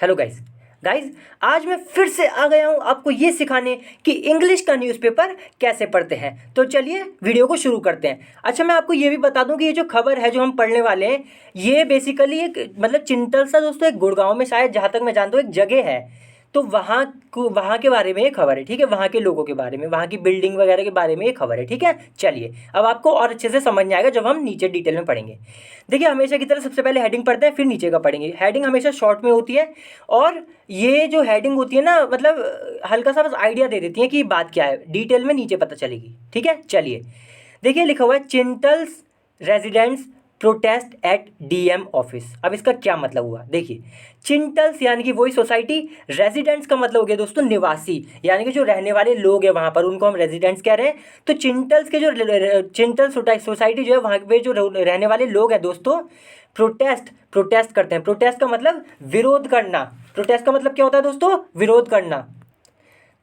Hello guys. आज मैं फिर से आ गया हूँ आपको ये सिखाने कि इंग्लिश का न्यूज़पेपर कैसे पढ़ते हैं। तो चलिए वीडियो को शुरू करते हैं। अच्छा, मैं आपको ये भी बता दूं कि ये जो खबर है जो हम पढ़ने वाले हैं, ये बेसिकली एक मतलब चिंतल सा दोस्तों एक गुड़गांव में, शायद जहाँ तक मैं जानता हूँ, एक जगह है। तो वहाँ के बारे में ये खबर है, ठीक है। वहाँ के लोगों के बारे में, वहाँ की बिल्डिंग वगैरह के बारे में ये खबर है, ठीक है। चलिए अब आपको और अच्छे से समझ में आएगा जब हम नीचे डिटेल में पढ़ेंगे। देखिए, हमेशा की तरह सबसे पहले हेडिंग पढ़ते हैं, फिर नीचे का पढ़ेंगे। हेडिंग हमेशा शॉर्ट में होती है, और ये जो हेडिंग होती है ना, मतलब हल्का सा बस आइडिया दे देती है कि बात क्या है। डिटेल में नीचे पता चलेगी, ठीक है। चलिए, देखिए लिखा हुआ है Chintels residents protest at DM office. अब इसका क्या मतलब हुआ, देखिए। चिंटल्स यानी कि वही सोसाइटी, रेजिडेंट्स का मतलब हो गया दोस्तों निवासी, यानी कि जो रहने वाले लोग हैं वहाँ पर, उनको हम रेजिडेंट्स कह रहे हैं। तो चिंटल्स के जो चिंटल सोसाइटी जो है, वहाँ पे जो रहने वाले लोग हैं दोस्तों, प्रोटेस्ट प्रोटेस्ट करते हैं। प्रोटेस्ट का मतलब विरोध करना। प्रोटेस्ट का मतलब क्या होता है दोस्तों, विरोध करना।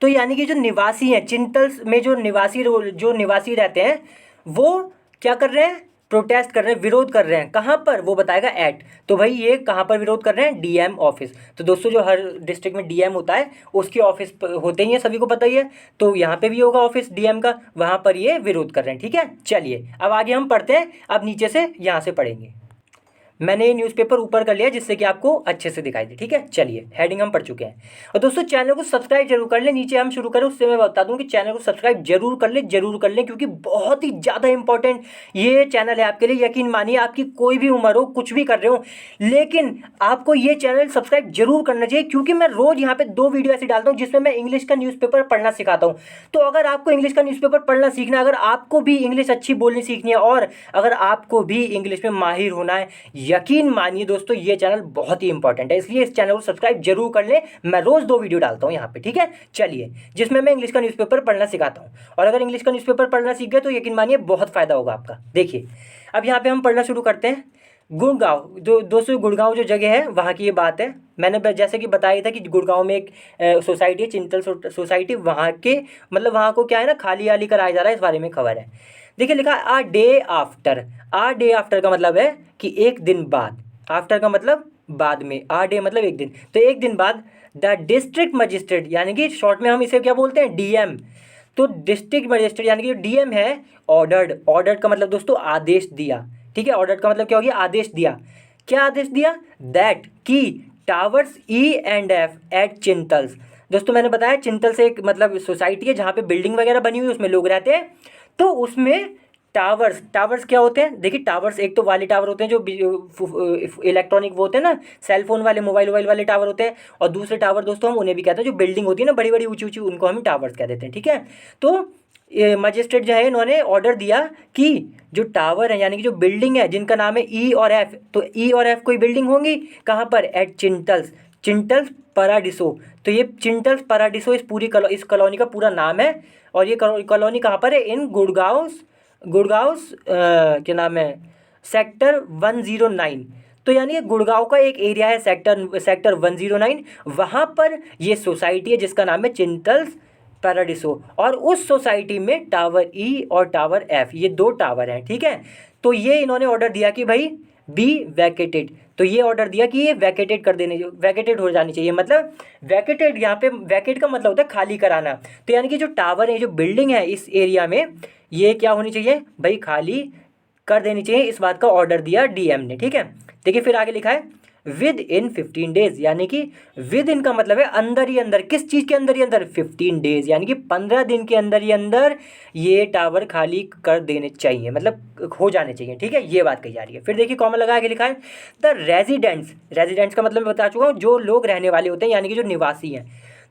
तो यानी कि जो निवासी हैं, चिंतल्स में जो निवासी रहते हैं, वो क्या कर रहे हैं, प्रोटेस्ट कर रहे हैं, विरोध कर रहे हैं। कहाँ पर, वो बताएगा एट। तो भाई ये कहाँ पर विरोध कर रहे हैं, डीएम ऑफिस। तो दोस्तों जो हर डिस्ट्रिक्ट में डीएम होता है, उसके ऑफिस होते ही हैं, सभी को पता ही है। तो यहाँ पे भी होगा ऑफिस डीएम का, वहाँ पर ये विरोध कर रहे हैं, ठीक है। चलिए अब आगे हम पढ़ते हैं, अब नीचे से यहाँ से पढ़ेंगे। मैंने ये न्यूज़पेपर ऊपर कर लिया जिससे कि आपको अच्छे से दिखाई दे, ठीक है। चलिए, हेडिंग हम पढ़ चुके हैं। और दोस्तों चैनल को सब्सक्राइब जरूर कर लें। नीचे हम शुरू करें उससे मैं बता दूं कि चैनल को सब्सक्राइब जरूर कर लें, जरूर कर लें, क्योंकि बहुत ही ज़्यादा इंपॉर्टेंट ये चैनल है आपके लिए। यकीन मानिए, आपकी कोई भी उम्र हो, कुछ भी कर रहे हो, लेकिन आपको ये चैनल सब्सक्राइब जरूर करना चाहिए, क्योंकि मैं रोज़ यहाँ पे 2 वीडियो ऐसे डालता हूँ जिसमें मैं इंग्लिश का न्यूज़पेपर पढ़ना सिखाता हूँ। तो अगर आपको इंग्लिश का न्यूज़पेपर पढ़ना सीखना है, अगर आपको भी इंग्लिश अच्छी बोलनी सीखनी है, और अगर आपको भी इंग्लिश में माहिर होना है, यकीन मानिए दोस्तों ये चैनल बहुत ही इंपॉर्टेंट है। इसलिए इस चैनल को सब्सक्राइब जरूर कर लें। मैं रोज 2 वीडियो डालता हूँ यहाँ पे, ठीक है। चलिए, जिसमें मैं इंग्लिश का न्यूज़पेपर पढ़ना सिखाता हूँ, और अगर इंग्लिश का न्यूज़पेपर पढ़ना सीख गए तो यकीन मानिए बहुत फायदा होगा आपका। देखिए, अब यहाँ पे हम पढ़ना शुरू करते हैं। गुड़गांव, जो दोस्तों गुड़गांव जो जगह है, वहाँ की ये बात है। मैंने जैसे कि बताया था कि गुड़गांव में एक सोसाइटी है, चिंतल सोसाइटी। वहाँ के मतलब वहाँ को क्या है ना, खाली आली कराया जा रहा है, इस बारे में खबर है। देखिए लिखा है आ डे आफ्टर। आ डे आफ्टर का मतलब है कि एक दिन बाद। आफ्टर का मतलब बाद में, आ डे मतलब एक दिन। तो एक दिन बाद द डिस्ट्रिक्ट मजिस्ट्रेट, यानी कि शॉर्ट में हम इसे क्या बोलते हैं, डीएम। तो डिस्ट्रिक्ट मजिस्ट्रेट यानी कि जो डीएम है, ऑर्डर्ड। ऑर्डर्ड का मतलब दोस्तों आदेश दिया, ठीक है। ऑर्डर्ड का मतलब क्या हो गया, आदेश दिया। क्या आदेश दिया, दैट की towers E and F at Chintels. दोस्तों मैंने बताया चिंतल से एक मतलब सोसाइटी है जहाँ पे बिल्डिंग वगैरह बनी हुई है, उसमें लोग रहते हैं। तो उसमें टावर्स, टावर्स क्या होते हैं, देखिए टावर्स एक तो वाले टावर होते हैं जो इलेक्ट्रॉनिक वो होते हैं ना, सेल फोन वाले, मोबाइल वोबाइल वाले टावर होते हैं। और दूसरे टावर दोस्तों हम उन्हें भी कहते हैं जो बिल्डिंग होती है ना, बड़ी बड़ी ऊंची ऊंची, उनको हम टावर्स कह देते हैं, ठीक है। तो मजिस्ट्रेट जो है, इन्होंने ऑर्डर दिया कि जो टावर है यानी कि जो बिल्डिंग है जिनका नाम है ई और एफ, तो ई और एफ कोई बिल्डिंग होंगी कहाँ पर, एट चिंटल्स, चिंटल्स पराडिसो। तो ये चिंटल्स पराडिसो इस कॉलोनी का पूरा नाम है। और ये कॉलोनी कहाँ पर है, इन गुड़गांव, गुड़गांव क्या नाम है, सेक्टर 109। तो यानी ये गुड़गांव का एक एरिया है, सेक्टर 109। वहाँ पर ये सोसाइटी है जिसका नाम है चिंतल्स पैराडिसो। और उस सोसाइटी में टावर ई और टावर एफ, ये 2 टावर हैं, ठीक है। तो ये इन्होंने ऑर्डर दिया कि भाई बी वैकेटेड। तो ये ऑर्डर दिया कि ये वैकेटेड कर देने, वैकेटेड हो जानी चाहिए। मतलब वैकेटेड, यहाँ पे वैकेट का मतलब होता है खाली कराना। तो यानी कि जो टावर है, जो बिल्डिंग है इस एरिया में, ये क्या होनी चाहिए भाई, खाली कर देनी चाहिए। इस बात का ऑर्डर दिया डीएम ने, ठीक है। देखिए फिर आगे लिखा है विद इन 15 डेज, यानी कि विद इन का मतलब है अंदर ही अंदर। किस चीज़ के अंदर ही अंदर, 15 डेज, यानी कि 15 दिन के अंदर ही अंदर ये टावर खाली कर देने चाहिए, मतलब हो जाने चाहिए, ठीक है। ये बात कही जा रही है। फिर देखिए कॉमा लगा के लिखा है द रेजिडेंट्स। रेजिडेंट्स का मतलब मैं बता चुका हूँ, जो लोग रहने वाले होते हैं, यानी कि जो निवासी हैं।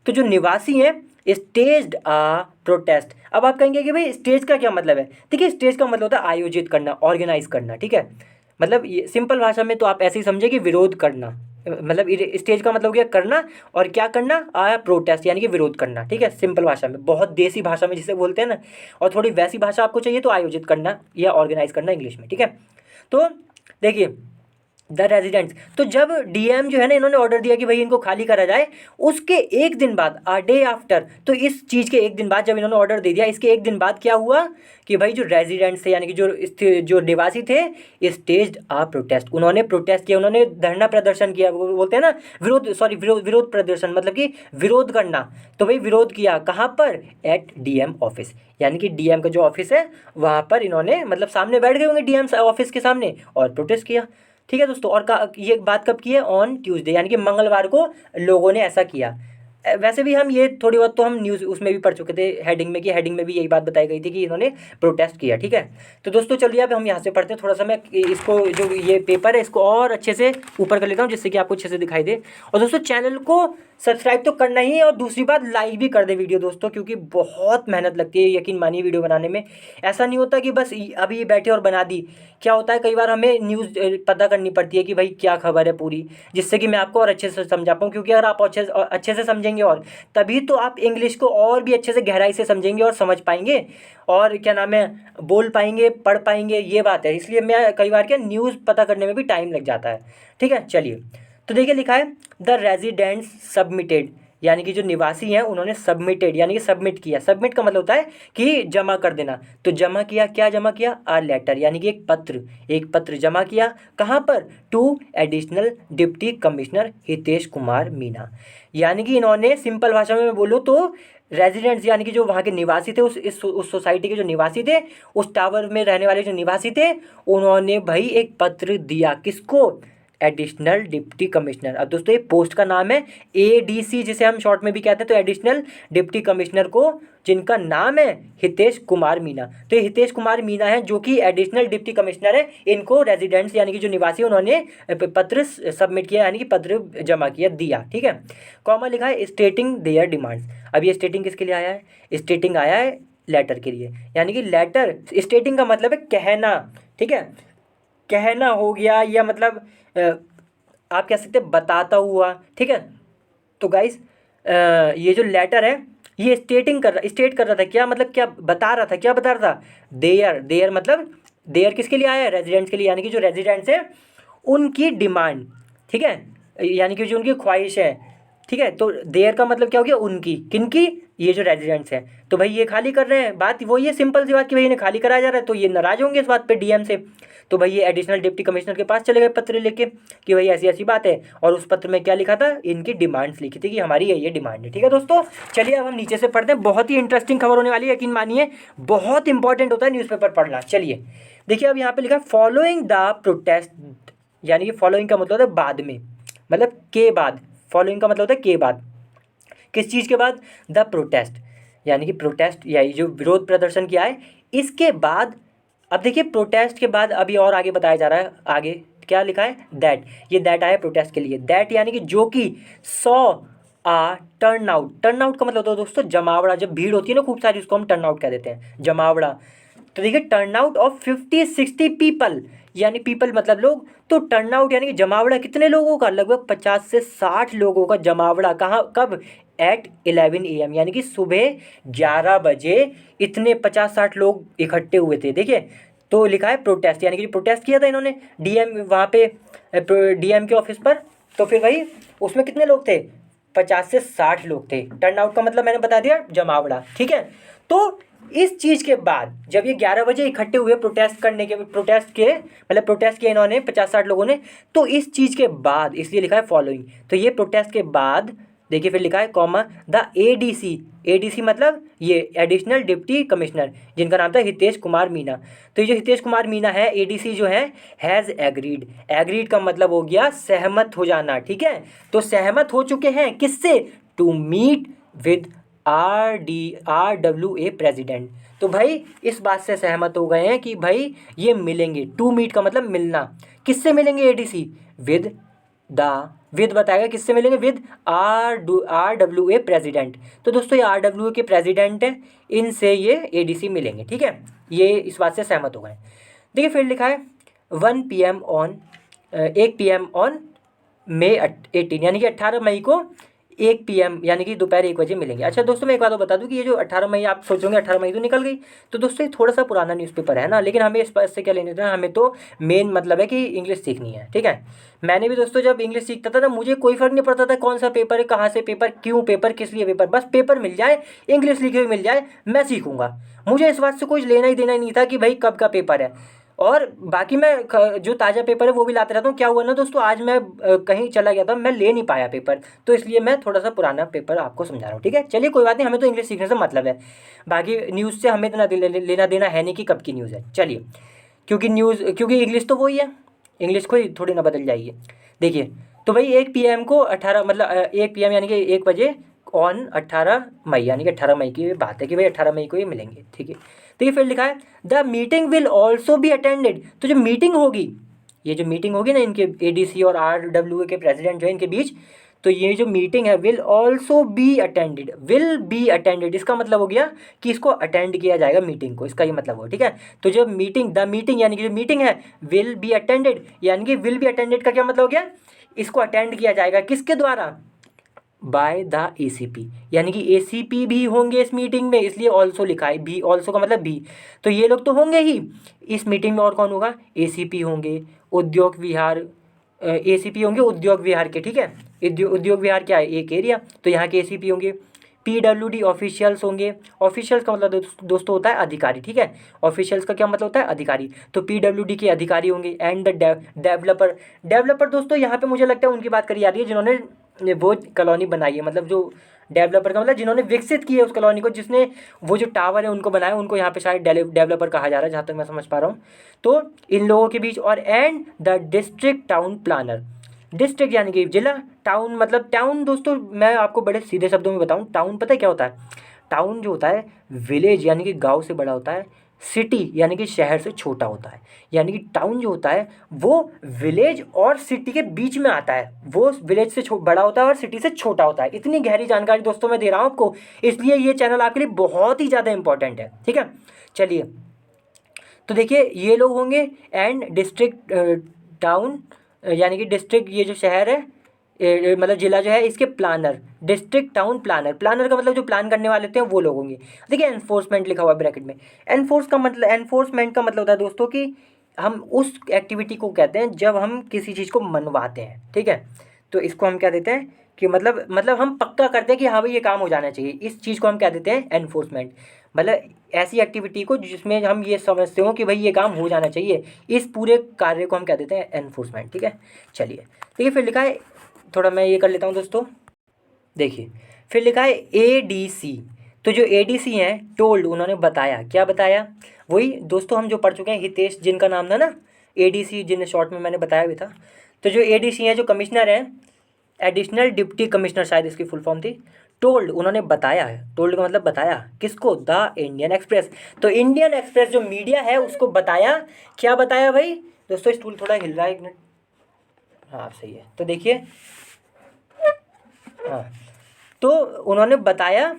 तो जो निवासी हैं स्टेज्ड आ प्रोटेस्ट। अब आप कहेंगे कि भाई स्टेज का क्या मतलब है। देखिए स्टेज का मतलब होता है आयोजित करना, ऑर्गेनाइज करना, ठीक है। मतलब ये सिंपल भाषा में तो आप ऐसे ही समझे कि विरोध करना। मतलब स्टेज का मतलब हो गया करना, और क्या करना, आया प्रोटेस्ट यानी कि विरोध करना, ठीक है। सिंपल भाषा में, बहुत देसी भाषा में जिसे बोलते हैं ना। और थोड़ी वैसी भाषा आपको चाहिए तो आयोजित करना या ऑर्गेनाइज करना इंग्लिश में, ठीक है। तो देखिए द रेजिडेंट्स। तो जब डीएम जो है ना, इन्होंने ऑर्डर दिया कि भाई इनको खाली करा जाए, उसके एक दिन बाद, अ डे आफ्टर, तो इस चीज़ के एक दिन बाद जब इन्होंने ऑर्डर दे दिया, इसके एक दिन बाद क्या हुआ कि भाई जो रेजिडेंट्स थे, यानी कि जो निवासी थे, स्टेज्ड आ प्रोटेस्ट, उन्होंने प्रोटेस्ट किया, उन्होंने धरना प्रदर्शन किया, वो बोलते हैं ना विरोध प्रदर्शन, मतलब कि विरोध करना। तो भाई विरोध किया कहाँ पर? एट डीएम ऑफिस, यानी कि डीएम का जो ऑफिस है वहाँ पर इन्होंने, मतलब सामने बैठ गए होंगे डीएम ऑफिस के सामने और प्रोटेस्ट किया। ठीक है दोस्तों, और ये बात कब की है? ऑन ट्यूसडे, यानी कि मंगलवार को लोगों ने ऐसा किया। वैसे भी हम ये थोड़ी बहुत तो हम न्यूज़ उसमें भी पढ़ चुके थे हेडिंग में, कि हेडिंग में भी यही बात बताई गई थी कि इन्होंने प्रोटेस्ट किया। ठीक है, तो दोस्तों चलिए अब हम यहाँ से पढ़ते हैं। थोड़ा सा मैं इसको, जो ये पेपर है, इसको और अच्छे से ऊपर कर लेता हूँ, जिससे कि आपको अच्छे से दिखाई दे। और दोस्तों चैनल को सब्सक्राइब तो करना ही है, और दूसरी बात लाइक भी कर दे वीडियो दोस्तों, क्योंकि बहुत मेहनत लगती है, यकीन मानिए, वीडियो बनाने में। ऐसा नहीं होता कि बस अभी बैठे और बना दी। क्या होता है, कई बार हमें न्यूज़ पता करनी पड़ती है कि भाई क्या खबर है पूरी, जिससे कि मैं आपको और अच्छे से समझा पाऊँ, क्योंकि अगर आप अच्छे से समझेंगे, और तभी तो आप इंग्लिश को और भी अच्छे से गहराई से समझेंगे और समझ पाएंगे, और क्या नाम है, बोल पाएंगे, पढ़ पाएंगे, ये बात है। इसलिए मैं कई बार क्या, न्यूज़ पता करने में भी टाइम लग जाता है। ठीक है, चलिए, तो देखिए लिखा है द रेजिडेंट्स सबमिटेड, यानी कि जो निवासी हैं उन्होंने सबमिटेड, यानी कि सबमिट किया। सबमिट का मतलब होता है कि जमा कर देना। तो जमा किया, क्या जमा किया? आ लेटर, यानी कि एक पत्र जमा किया। कहाँ पर? To additional deputy commissioner Hitesh Kumar Meena, यानी कि इन्होंने, सिंपल भाषा में मैं बोलूँ तो, रेजिडेंट्स यानी कि जो वहाँ के निवासी थे, उस सोसाइटी के जो निवासी थे, उस टावर में रहने वाले जो निवासी थे, उन्होंने भाई एक पत्र दिया। किसको? Additional deputy commissioner. अब दोस्तों ये पोस्ट का नाम है एडीसी, जिसे हम शॉर्ट में भी कहते हैं। तो एडिशनल डिप्टी कमिश्नर को, जिनका नाम है हितेश कुमार मीना, तो ये हितेश कुमार मीना है जो कि एडिशनल डिप्टी कमिश्नर है। इनको रेजिडेंट्स यानी कि जो निवासी, उन्होंने पत्र सबमिट किया, यानी कि पत्र जमा किया, दिया। ठीक है, कॉमा लिखा है स्टेटिंग देयर डिमांड्स। अब ये स्टेटिंग किसके लिए आया है? स्टेटिंग आया है लेटर के लिए, यानी कि लेटर, स्टेटिंग का मतलब है कहना। ठीक है, कहना हो गया, या मतलब आप कह सकते हैं बताता हुआ। ठीक है, तो गाइस ये जो लेटर है, ये स्टेट कर रहा था, क्या मतलब, क्या बता रहा था, क्या बता रहा था? देयर मतलब, देयर किसके लिए आया है? रेजिडेंट्स के लिए, यानी कि जो रेजिडेंट्स हैं उनकी डिमांड। ठीक है, यानी कि जो उनकी ख्वाहिश है। ठीक है, तो देयर का मतलब क्या हो गया? उनकी, किनकी? ये जो रेजिडेंट्स हैं। तो भाई ये खाली कर रहे हैं, बात वही है, सिंपल सी बात, कि भाई इन्हें खाली कराया जा रहा है, तो ये नाराज होंगे इस बात पे डीएम से। तो भाई ये एडिशनल डिप्टी कमिश्नर के पास चले गए पत्र लेके, कि भाई ऐसी ऐसी बात है। और उस पत्र में क्या लिखा था? इनकी डिमांड्स लिखी थी, कि हमारी ये डिमांड है। ठीक है दोस्तों, चलिए अब हम नीचे से पढ़ते हैं। बहुत ही इंटरेस्टिंग खबर होने वाली है, यकीन मानिए, बहुत इंपॉर्टेंट होता है न्यूज़पेपर पढ़ना। चलिए देखिए, अब यहाँ पे लिखा है फॉलोइंग द प्रोटेस्ट, यानी कि फॉलोइंग का मतलब है बाद में, मतलब के बाद। फॉलोइंग का मतलब होता है के बाद। किस चीज़ के बाद? द प्रोटेस्ट, यानी कि प्रोटेस्ट, या जो विरोध प्रदर्शन किया है, इसके बाद। अब देखिए, प्रोटेस्ट के बाद अभी और आगे बताया जा रहा है, आगे क्या लिखा है? दैट, ये दैट आया प्रोटेस्ट के लिए। दैट यानी कि जो कि 100 टर्न आउट का मतलब होता है दोस्तों जमावड़ा। जब भीड़ होती है ना खूब सारी, उसको हम टर्न आउट कह देते हैं, जमावड़ा। तो देखिए, टर्न आउट ऑफ 50-60 पीपल, यानी पीपल मतलब लोग, तो टर्न आउट यानी कि जमावड़ा कितने लोगों का? लगभग 50 से 60 लोगों का जमावड़ा। कहाँ, कब? एट 11 AM, यानी कि सुबह 11 बजे इतने 50-60 लोग इकट्ठे हुए थे। देखिए, तो लिखा है प्रोटेस्ट, यानी कि प्रोटेस्ट किया था इन्होंने डीएम वहाँ पे, डीएम के ऑफिस पर। तो फिर भाई उसमें कितने लोग थे? 50 से 60 लोग थे। टर्न आउट का मतलब मैंने बता दिया, जमावड़ा। ठीक है, तो इस चीज़ के बाद जब ये 11 बजे इकट्ठे हुए प्रोटेस्ट किया इन्होंने 50-60 लोगों ने, तो इस चीज़ के बाद, इसलिए लिखा है फॉलोइंग। तो ये प्रोटेस्ट के बाद देखिए, फिर लिखा है कॉमा द एडीसी मतलब ये एडिशनल डिप्टी कमिश्नर, जिनका नाम था हितेश कुमार मीना। तो ये जो हितेश कुमार मीना है, एडीसी जो है, हैज़ एग्रीड का मतलब हो गया सहमत हो जाना। ठीक है, तो सहमत हो चुके हैं किससे? To meet with RWA president. तो भाई इस बात से सहमत हो गए हैं कि भाई ये मिलेंगे। टू मीट का मतलब मिलना। किससे मिलेंगे एडीसी? विद बताएगा किससे मिलेंगे? With RWA president. तो दोस्तों ये RWA के प्रेसिडेंट हैं, इनसे ये एडीसी मिलेंगे। ठीक है, ये इस बात से सहमत हो गए। देखिए फिर लिखा है 1 PM ऑन May 18, यानी कि 18 मई को 1 PM यानी कि दोपहर 1 बजे मिलेंगे। अच्छा दोस्तों मैं एक बात और बता दूं कि ये जो 18 मई आप सोचोगे 18 मई तो निकल गई, तो दोस्तों ये थोड़ा सा पुराना न्यूज़पेपर है ना, लेकिन हमें इस बात से क्या लेने देना, हमें तो मेन मतलब है कि इंग्लिश सीखनी है, ठीक है। मैंने भी दोस्तों जब इंग्लिश सीखता था मुझे कोई फ़र्क नहीं पड़ता था कौन सा पेपर है, कहाँ से पेपर, क्यों पेपर, किस लिए पेपर, बस पेपर मिल जाए, इंग्लिश लिखी हुई मिल जाए, मैं सीखूंगा। मुझे इस बात से कुछ लेना ही देना ही नहीं था कि भाई कब का पेपर है। और बाकी मैं जो ताज़ा पेपर है वो भी लाते रहता हूँ। क्या हुआ ना दोस्तों, आज मैं कहीं चला गया था, मैं ले नहीं पाया पेपर, तो इसलिए मैं थोड़ा सा पुराना पेपर आपको समझा रहा हूँ, ठीक है। चलिए कोई बात नहीं, हमें तो इंग्लिश सीखने से मतलब है, बाकी न्यूज़ से हमें इतना लेना देना है नहीं कि कब की न्यूज़ है। चलिए, क्योंकि इंग्लिश तो वही है, इंग्लिश कोई थोड़ी ना बदल जाएगी। देखिए, तो भाई 1 PM को 18 मतलब 1 PM यानी कि 1 बजे ऑन 18 मई, यानी कि 18 मई की बात है कि भाई 18 मई को ये मिलेंगे, ठीक है। तो ये फिर लिखा है the meeting will also be attended. तो जो मीटिंग होगी, ये जो मीटिंग होगी ना इनके ADC और RWA के प्रेसिडेंट जो है इनके बीच, तो ये जो मीटिंग है will also be attended, will be attended इसका मतलब हो गया कि इसको अटेंड किया जाएगा मीटिंग को, इसका ये मतलब हो, ठीक है। तो जो मीटिंग, द मीटिंग यानी कि जो मीटिंग है विल बी अटेंडेड, यानी कि विल बी अटेंडेड का क्या मतलब हो गया, इसको अटेंड किया जाएगा किसके द्वारा, बाय द ACP, यानी कि ACP भी होंगे इस मीटिंग में, इसलिए ऑल्सो लिखा है, भी ऑल्सो का मतलब भी, तो ये लोग तो होंगे ही इस मीटिंग में। और कौन होगा, ACP होंगे, उद्योग विहार, ACP होंगे उद्योग विहार के, ठीक है। उद्योग विहार क्या है, एक एरिया, तो यहाँ के ACP होंगे। PWD ऑफिशियल्स होंगे, ऑफिशियल्स का मतलब दोस्तों होता है अधिकारी, ठीक है। ऑफिशियल्स का क्या मतलब होता है, अधिकारी, तो PWD के अधिकारी होंगे। एंड द डेवलपर, डेवलपर दोस्तों यहाँ पे मुझे लगता है उनकी बात करी जा रही है जिन्होंने वो कॉलोनी बनाई है, मतलब जो डेवलपर का मतलब जिन्होंने विकसित की है उस कॉलोनी को, जिसने वो जो टावर है उनको बनाया, उनको यहाँ पे शायद डेवलपर कहा जा रहा है जहाँ तक मैं समझ पा रहा हूँ। तो इन लोगों के बीच, और and the district town planner, district यानी कि जिला, टाउन मतलब टाउन दोस्तों मैं आपको बड़े सीधे शब्दों में बताऊँ, टाउन पता है क्या होता है, टाउन जो होता है विलेज यानी कि गांव से बड़ा होता है, सिटी यानी कि शहर से छोटा होता है, यानी कि टाउन जो होता है वो विलेज और सिटी के बीच में आता है, वो विलेज से बड़ा होता है और सिटी से छोटा होता है। इतनी गहरी जानकारी दोस्तों मैं दे रहा हूँ आपको, इसलिए ये चैनल आपके लिए बहुत ही ज़्यादा इंपॉर्टेंट है, ठीक है। चलिए, तो देखिए ये लोग होंगे, एंड डिस्ट्रिक्ट टाउन यानी कि डिस्ट्रिक्ट ये जो शहर है मतलब जिला जो है, इसके planner, district town planner, planner का मतलब जो प्लान करने वाले होते हैं वो लोग होंगे। देखिए एनफोर्समेंट लिखा हुआ है ब्रैकेट में, एनफोर्समेंट का मतलब होता है दोस्तों कि हम उस एक्टिविटी को कहते हैं जब हम किसी चीज़ को मनवाते हैं, ठीक है। तो इसको हम क्या देते हैं कि मतलब हम पक्का करते हैं कि हाँ भाई ये काम हो जाना चाहिए, इस चीज़ को हम क्या देते हैं, एनफोर्समेंट। मतलब ऐसी एक्टिविटी को जिसमें हम ये समझते हो कि भाई ये काम हो जाना चाहिए, इस पूरे कार्य को हम क्या देते हैं, एनफोर्समेंट, ठीक है। चलिए देखिए फिर लिखा है, थोड़ा मैं ये कर लेता हूँ दोस्तों, देखिए फिर लिखा है ADC। तो जो ADC हैं टोल्ड, उन्होंने बताया, क्या बताया, वही दोस्तों हम जो पढ़ चुके हैं, हितेश जिनका नाम था ना, ADC जिन्हें शॉर्ट में मैंने बताया भी था। तो जो ADC हैं, जो कमिश्नर हैं, एडिशनल डिप्टी कमिश्नर शायद इसकी फुल फॉर्म थी, टोल्ड उन्होंने बताया है, टोल्ड का मतलब बताया, किसको, द इंडियन एक्सप्रेस। तो इंडियन एक्सप्रेस जो मीडिया है उसको बताया, क्या बताया भाई दोस्तों, स्टूल थोड़ा हिल रहा है, 1 मिनट, हाँ सही है। तो देखिए, हाँ, तो उन्होंने बताया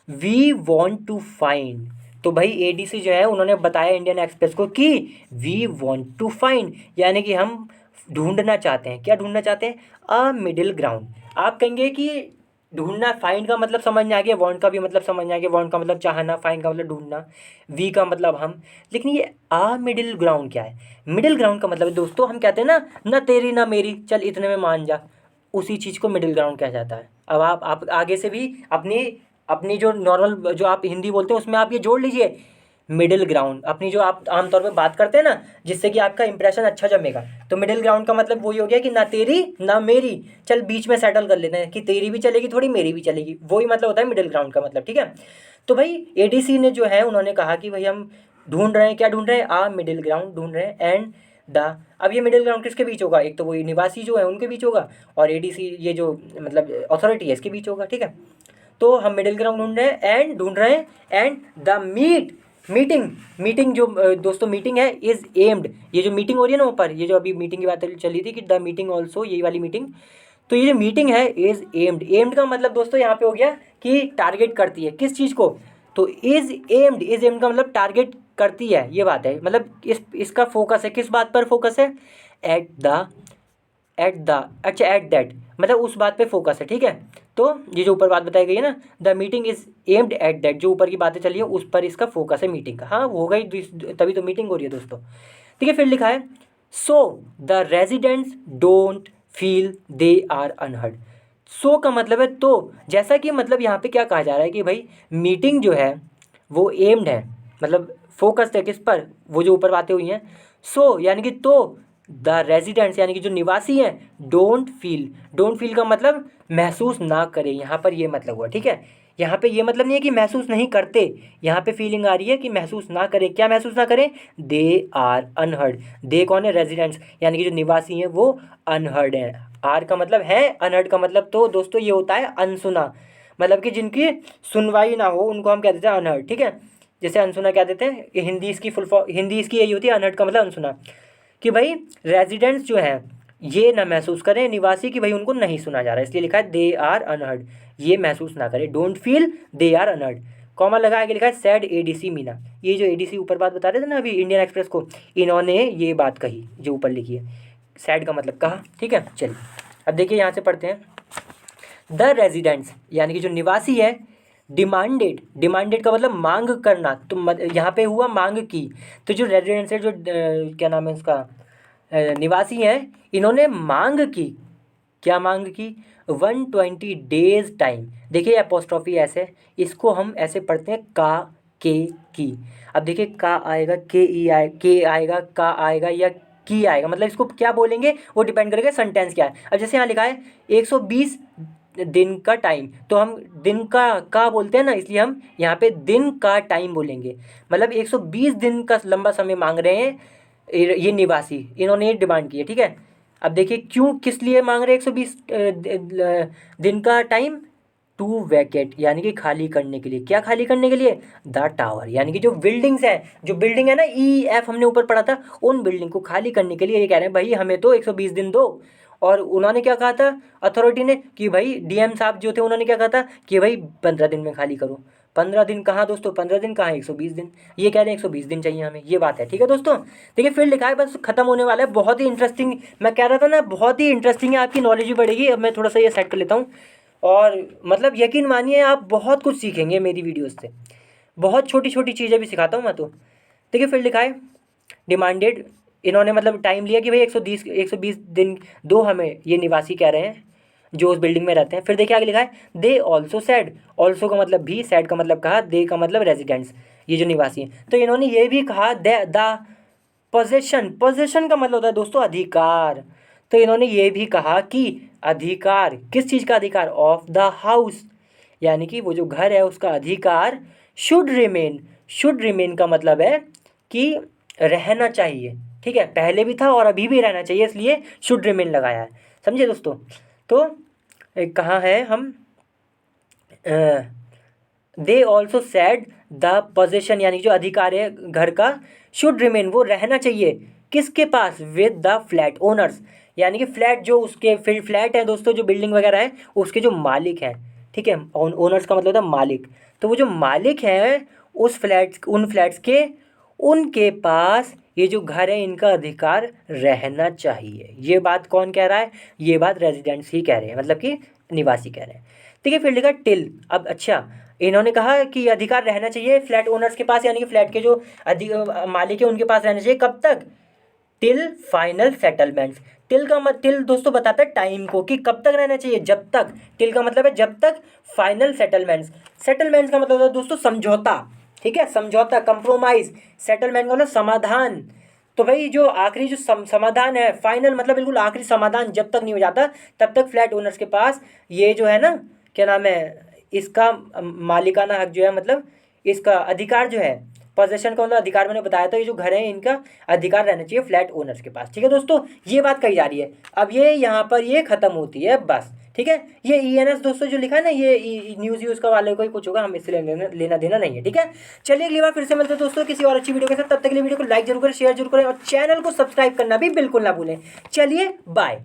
वी वॉन्ट टू फाइंड, तो भाई ADC जो है उन्होंने बताया इंडियन एक्सप्रेस को कि वी वॉन्ट टू फाइंड, यानी कि हम ढूंढना चाहते हैं, क्या ढूंढना चाहते हैं, अ मिडिल ग्राउंड। आप कहेंगे कि ढूंढना, फाइंड का मतलब समझ में आ गया, वॉन्ट का भी मतलब समझ में आ गया, वॉन्ट का मतलब चाहना, फाइंड का मतलब ढूंढना, वी का मतलब हम, लेकिन ये आ मिडिल ग्राउंड क्या है, मिडिल ग्राउंड का मतलब दोस्तों हम कहते हैं ना तेरी ना मेरी, चल इतने में मान जा, उसी चीज़ को मिडिल ग्राउंड कहा जाता है। अब आप आगे से भी अपनी अपनी जो नॉर्मल जो आप हिंदी बोलते हैं उसमें आप ये जोड़ लीजिए, मिडिल ग्राउंड, अपनी जो आप आमतौर पे बात करते हैं ना जिससे कि आपका इंप्रेशन अच्छा जमेगा, तो मिडिल ग्राउंड का मतलब वही हो गया कि ना तेरी ना मेरी, चल बीच में सेटल कर लेते हैं कि तेरी भी चलेगी थोड़ी, मेरी भी चलेगी, वही मतलब होता है मिडिल ग्राउंड का मतलब, ठीक है। तो भाई ADC ने जो है उन्होंने कहा कि भाई हम ढूंढ रहे हैं, क्या ढूंढ रहे हैं, आ मिडिल ग्राउंड ढूंढ रहे हैं, एंड द, अब ये मिडिल ग्राउंड किसके बीच होगा, एक तो वही निवासी जो है उनके बीच होगा, और ADC ये जो मतलब अथॉरिटी है इसके बीच होगा, ठीक है। तो हम मिडिल ग्राउंड ढूंढ रहे हैं एंड द मीटिंग जो दोस्तों मीटिंग है इज़ एम्ड, ये जो मीटिंग हो रही है ना ऊपर, ये जो अभी मीटिंग की बात चली थी कि द मीटिंग ऑल्सो, यही वाली मीटिंग, तो ये जो मीटिंग है इज़ एम्ड का मतलब दोस्तों यहाँ पे हो गया कि टारगेट करती है किस चीज़ को, तो इज़ एम्ड का मतलब टारगेट करती है, ये बात है, मतलब इसका फोकस है, किस बात पर फोकस है, एट द एट द, अच्छा एट दैट मतलब उस बात पे फोकस है, ठीक है। तो ये जो ऊपर बात बताई गई है ना, the meeting is aimed at that, जो ऊपर की बातें चली है उस पर इसका फोकस है मीटिंग का। हाँ वो होगा ही, तभी तो मीटिंग हो रही है दोस्तों, ठीक है। फिर लिखा है so the residents don't feel they are unheard. So का मतलब है तो, जैसा कि मतलब यहाँ पे क्या कहा जा रहा है कि भाई मीटिंग जो है वो एम्ड है, मतलब फोकस्ड है किस पर, वो जो ऊपर बातें हुई हैं। सो यानी कि तो द रेजिडेंट्स यानी कि जो निवासी हैं, डोंट फील, डोंट फील का मतलब महसूस ना करे, यहाँ पर ये मतलब हुआ, ठीक है। यहाँ पे ये मतलब नहीं है कि महसूस नहीं करते, यहाँ पे फीलिंग आ रही है कि महसूस ना करे, क्या महसूस ना करें, दे आर अनहर्ड। दे कौन है, रेजिडेंट्स यानी कि जो निवासी हैं वो अनहर्ड हैं। आर का मतलब है, अनहर्ड का मतलब तो दोस्तों ये होता है अनसुना, मतलब कि जिनकी सुनवाई ना हो उनको हम कह देते हैं अनहर्ड, ठीक है। जैसे अनसुना क्या देते हैं, हिंदी इसकी फुल फॉर्म, हिंदी इसकी यही होती है, अनहर्ड का मतलब अनसुना, कि भाई रेजिडेंट्स जो हैं ये ना महसूस करें, निवासी कि भाई उनको नहीं सुना जा रहा है, इसलिए लिखा है दे आर अनहर्ड, ये महसूस ना करें, don't feel they are unheard. Comma लगा आगे लिखा है सैड एडीसी मीना, ये जो एडीसी ऊपर बात बता रहे थे ना अभी इंडियन एक्सप्रेस को, इन्होंने ये बात कही जो ऊपर लिखी है, सैड का मतलब कहा, ठीक है। चलिए अब देखिए यहाँ से पढ़ते हैं, द रेजिडेंट्स यानी कि जो निवासी है, डिमांडेड, डिमांडेड का मतलब मांग करना, तो यहाँ पे हुआ मांग की, तो जो रेजिडेंट्स है, जो क्या नाम है उसका, निवासी हैं, इन्होंने मांग की, क्या मांग की, 120 डेज टाइम। देखिए अपोस्ट्रॉफी ऐसे, इसको हम ऐसे पढ़ते हैं का के की। अब देखिए का आएगा, के ई आए, के आएगा, का आएगा या की आएगा, मतलब इसको क्या बोलेंगे वो डिपेंड करेगा सेंटेंस क्या है। अब जैसे यहाँ लिखा है 120 दिन का टाइम, तो हम दिन का बोलते हैं ना, इसलिए हम यहाँ पे दिन का टाइम बोलेंगे, मतलब 120 दिन का लंबा समय मांग रहे हैं ये निवासी, इन्होंने ये डिमांड की है, ठीक है। अब देखिए क्यों, किस लिए मांग रहे हैं 120 दिन का टाइम, टू वैकेट यानी कि खाली करने के लिए, क्या खाली करने के लिए, द टावर यानी कि जो बिल्डिंग्स हैं, जो बिल्डिंग है ना ई एफ हमने ऊपर पढ़ा था, उन बिल्डिंग को खाली करने के लिए ये कह रहे हैं भाई हमें तो 120 दिन दो। और उन्होंने क्या कहा था अथॉरिटी ने, कि भाई डीएम साहब जो थे उन्होंने क्या कहा था कि भाई 15 दिन में खाली करो। 15 दिन कहाँ दोस्तों, 15 दिन कहाँ, 120 दिन, ये कह रहे हैं 120 दिन चाहिए हमें, ये बात है, ठीक है दोस्तों। देखिए फिर लिखा है, बस खत्म होने वाला है, बहुत ही इंटरेस्टिंग, मैं कह रहा था ना बहुत ही इंटरेस्टिंग है, आपकी नॉलेज भी बढ़ेगी। अब मैं थोड़ा सा ये सेट कर लेता हूँ, और मतलब यकीन मानिए आप बहुत कुछ सीखेंगे मेरी वीडियोस से, बहुत छोटी छोटी चीज़ें भी सिखाता हूँ मैं तो। देखिए फिर लिखा है डिमांडेड, इन्होंने मतलब टाइम लिया कि भाई 120 दिन दो हमें, ये निवासी कह रहे हैं जो उस बिल्डिंग में रहते हैं। फिर देखिए आगे लिखा है दे ऑल्सो सैड, ऑल्सो का मतलब भी, सैड का मतलब कहा, दे का मतलब रेजिडेंट्स, ये जो निवासी हैं, तो इन्होंने ये भी कहा द पोजेशन, पोजेशन का मतलब होता है दोस्तों अधिकार, तो इन्होंने ये भी कहा कि अधिकार, किस चीज़ का अधिकार, ऑफ द हाउस यानी कि वो जो घर है उसका अधिकार, शुड रिमेन, शुड रिमेन का मतलब है कि रहना चाहिए, ठीक है, पहले भी था और अभी भी रहना चाहिए, इसलिए शुड रिमेन लगाया है, समझे दोस्तों। तो कहाँ है हम, they also sad the possession यानी जो अधिकार है घर का, शुड रिमेन वो रहना चाहिए, किसके पास, विद द फ्लैट ओनर्स यानी कि फ्लैट जो उसके फ्लैट है दोस्तों, जो बिल्डिंग वगैरह है उसके जो मालिक हैं, ठीक है, ओनर्स का मतलब होता है मालिक, तो वो जो मालिक हैं उस फ्लैट्स, उन फ्लैट्स के, उनके पास ये जो घर है इनका अधिकार रहना चाहिए। ये बात कौन कह रहा है, ये बात रेजिडेंट्स ही कह रहे हैं, मतलब कि निवासी कह रहे हैं, ठीक है। फिर लिखा टिल, अब अच्छा इन्होंने कहा कि अधिकार रहना चाहिए फ्लैट ओनर्स के पास, यानी कि फ्लैट के जो मालिक है उनके पास रहना चाहिए, कब तक, टिल फाइनल सेटलमेंट्स। टिल का मत, टिल दोस्तों बताता है टाइम को कि कब तक रहना चाहिए, जब तक, टिल का मतलब है जब तक, फाइनल सेटलमेंट्स, सेटलमेंट्स का मतलब है दोस्तों समझौता, ठीक है, समझौता, कंप्रोमाइज, सेटलमेंट का मतलब समाधान, तो भाई जो आखिरी जो समाधान है, फाइनल मतलब बिल्कुल आखिरी समाधान जब तक नहीं हो जाता तब तक फ्लैट ओनर्स के पास ये जो है ना, क्या नाम है इसका, मालिकाना हक जो है, मतलब इसका अधिकार जो है, पोजेशन का मतलब अधिकार मैंने बताया था, ये जो घर है इनका अधिकार रहना चाहिए फ्लैट ओनर्स के पास, ठीक है दोस्तों, ये बात कही जा रही है। अब ये यहाँ पर ये खत्म होती है बस, ठीक है। ये ENS दोस्तों जो लिखा है ना, ये न्यूज़ यूज़ का वाले को ही कुछ होगा, हम इससे लेना देना नहीं है, ठीक है। चलिए अगली बार फिर से मिलते हैं दोस्तों किसी और अच्छी वीडियो के साथ, तब तक के लिए वीडियो को लाइक जरूर करें, शेयर जरूर करें और चैनल को सब्सक्राइब करना भी बिल्कुल ना भूलें। चलिए बाय।